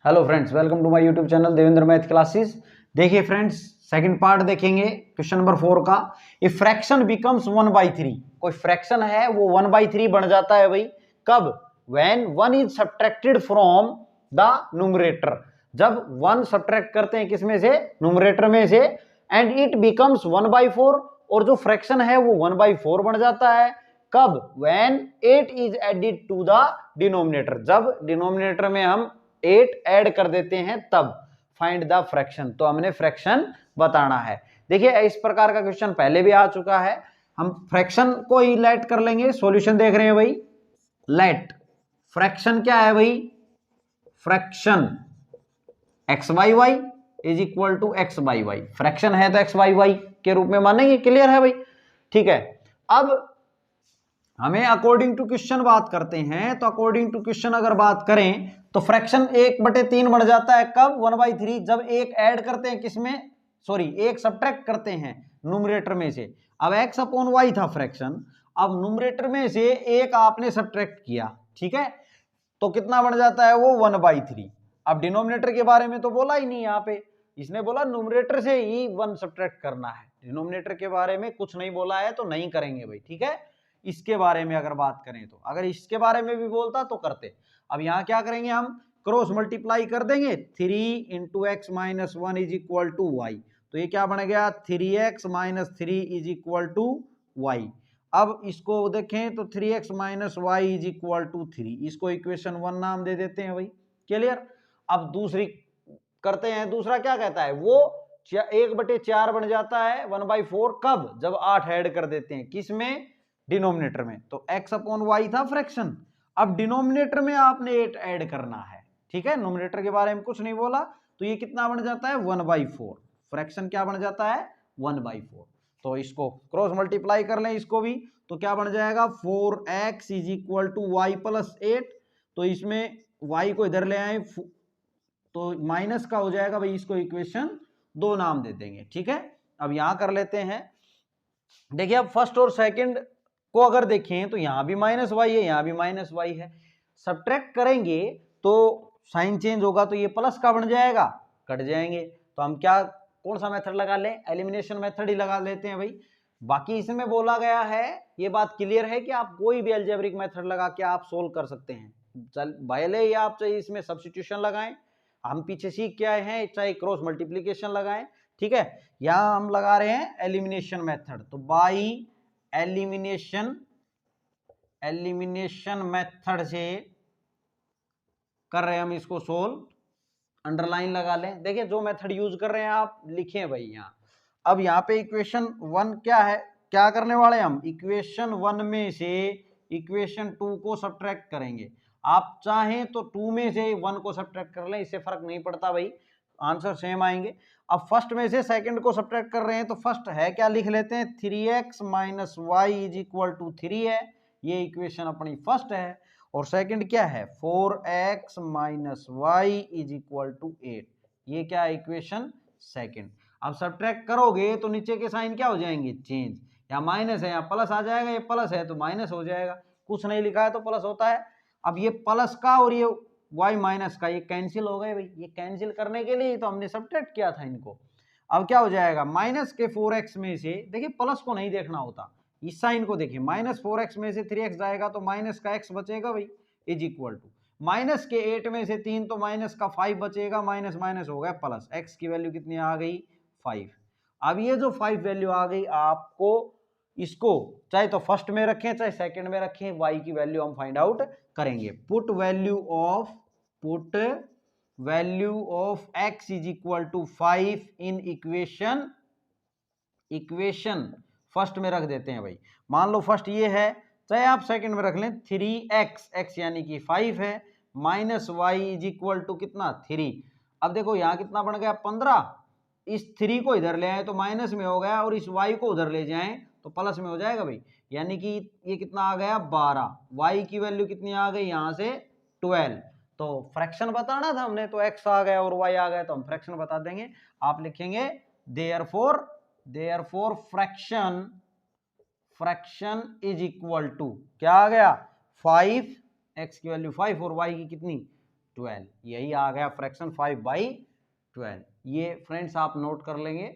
Hello friends, welcome to my YouTube channel Devendra math classes. देखिए friends, second part देखेंगे question number 4 का। If fraction becomes 1/3, कोई fraction है वो 1/3 बन जाता है भाई। कब? When 1 is subtracted from the numerator, जब 1 सब्ट्रैक्ट करते हैं किसमें से? न्यूमरेटर में से, एंड इट बिकम्स 1/4, और जो फ्रैक्शन है वो 1/4 बन जाता है। कब? When 8 is added to the denominator, जब डिनोमिनेटर में हम 8 ऐड कर देते हैं तब। फाइंड द फ्रैक्शन, तो हमने फ्रैक्शन बताना है। देखिए इस प्रकार का क्वेश्चन पहले भी आ चुका है। हम फ्रैक्शन को ही लेट कर लेंगे। सॉल्यूशन देख रहे हैं भाई, लेट फ्रैक्शन क्या है भाई? Fraction x/y is equal to x/y। Fraction है तो x/y के रूप में मानेंगे। क्लियर है भाई? ठीक है। अब हमें अकॉर्डिंग टू क्वेश्चन बात करते हैं, तो अकॉर्डिंग टू क्वेश्चन अगर बात करें तो फ्रैक्शन 1/3 बन जाता है। कब? 1/3, जब एक ऐड करते हैं किसमें? सॉरी, एक सब्ट्रैक्ट करते हैं न्यूमरेटर में से। अब x/y था फ्रैक्शन, अब न्यूमरेटर में से एक आपने सब्ट्रैक्ट किया, ठीक है, तो कितना बन जाता है वो? 1/3। अब डिनोमिनेटर के बारे में तो बोला ही नहीं यहाँ पे, इसने बोला न्यूमरेटर से ही 1 सब्ट्रैक्ट करना है। डिनोमिनेटर के बारे में कुछ नहीं बोला है तो नहीं करेंगे भाई, ठीक है। इसके बारे में अगर बात करें तो, अगर इसके बारे में भी बोलता तो करते। अब यहाँ क्या करेंगे हम? क्रॉस मल्टीप्लाई कर देंगे। 3 into x minus 1 is equal to y, तो ये क्या बन गया? 3x minus 3 is equal to y. अब इसको देखें तो 3x minus y is equal to 3, इसको इक्वेशन 1 नाम दे देते हैं भाई। क्लियर? अब दूसरी करते हैं। दूसरा क्या कहता है? वो 1/4 बन जाता है 1/4। कब? जब 8 ऐड कर देते हैं किसमें? डिनोमिनेटर में। तो x/y था फ्रैक्शन, अब डिनोमिनेटर में आपने 8 ऐड करना है, ठीक है। नोमिनेटर के बारे में कुछ नहीं बोला, तो ये कितना बन जाता है? 1/4। फ्रैक्शन क्या बन जाता है? 1/4। तो इसको क्रॉस मल्टीप्लाई कर लें इसको भी, तो क्या बन जाएगा? 4x is equal to y plus 8। तो इसमें y को इधर ले आए तो माइनस का हो जाएगा भाई, इसको इक्वेशन 2 नाम दे देंगे, ठीक है। अब यहां कर लेते हैं। देखिए अब फर्स्ट और सेकंड को अगर देखें तो यहां भी माइनस वाई है, यहां भी माइनस वाई है। सब्ट्रैक्ट करेंगे तो साइन चेंज होगा, तो ये प्लस का बन जाएगा, कट जाएंगे। तो हम क्या, कौन सा मेथड लगा लें? एलिमिनेशन मेथड ही लगा लेते हैं भाई। बाकी इसमें बोला गया है, ये बात क्लियर है कि आप कोई भी अलजेब्रिक मेथड लगा के आप सोल्व कर सकते हैं। चल भले ही आप चाहे इसमें सब्स्टिट्यूशन लगाएं, हम पीछे सीख के आए हैं, चाहे क्रॉस मल्टीप्लीकेशन लगाएं, ठीक है। यहां हम लगा रहे हैं एलिमिनेशन मेथड, तो बाई एलिमिनेशन मेथड से कर रहे हैं हम इसको सोल्व। अंडरलाइन लगा लें। देखिए जो मेथड यूज कर रहे हैं आप लिखें भाई यहां। अब यहां पे इक्वेशन 1 क्या है, क्या करने वाले हम? इक्वेशन 1 में से इक्वेशन 2 को सब्ट्रैक्ट करेंगे। आप चाहें तो 2 में से 1 को सब्ट्रैक्ट कर लें, इससे फर्क नहीं पड़ता भाई, आंसर सेम आएंगे। अब फर्स्ट में से सेकंड को सब्ट्रैक्ट कर रहे हैं, तो फर्स्ट है क्या लिख लेते हैं? 3x minus y is equal to 3 है, ये इक्वेशन अपनी फर्स्ट है। और सेकंड क्या है? 4x minus y is equal to 8, ये क्या है? Equation second. अब सब्ट्रैक्ट करोगे तो नीचे के साइन क्या हो जाएंगे? चेंज। यहाँ माइनस है, यहाँ प्लस आ जाएगा, ये प्लस है तो माइनस हो जाएगा, कुछ नहीं लिखा है तो प्लस होता है। अब ये प्लस का और ये y माइनस का ये कैंसिल हो गए भाई, ये कैंसिल करने के लिए तो हमने सब्ट्रैक्ट किया था इनको। अब क्या हो जाएगा? माइनस के 4x में से, देखिए प्लस को नहीं देखना होता, इस साइन को देखिए, -4x में से 3x जाएगा तो माइनस का x बचेगा भाई, इज इक्वल टू माइनस के 8 में से 3 तो माइनस का 5 बचेगा, माइनस माइनस हो गया प्लस, x की वैल्यू कितनी आ गई? 5। अब ये जो 5 वैल्यू आ गई, आपको इसको चाहे तो फर्स्ट में रखें चाहे सेकंड में रखें, y की वैल्यू हम फाइंड आउट करेंगे। Put value of x is equal to 5 in equation first में रख देते हैं भाई। मान लो फर्स्ट ये है, चाहे आप सेकंड में रख लें, 3x, x यानी कि 5 है, minus y is equal to कितना? 3। अब देखो यहाँ कितना बन गया? 15। इस 3 को इधर ले आए तो माइनस में हो गया, और इस y को उधर ले जाएं तो प्लस में हो जाएगा भाई, यानी कि ये कितना आ गया? 12। y की वैल्यू कितनी आ गई यहाँ से? 12। तो फ्रैक्शन बताना था हमने, तो x आ गया और y आ गया, तो हम फ्रैक्शन बता देंगे। आप लिखेंगे therefore fraction is equal to क्या आ गया? 5, x की वैल्यू 5 और y की कितनी? 12, यही आ गया फ्रैक्शन 5/12। ये फ्रेंड्स आप नोट कर लेंगे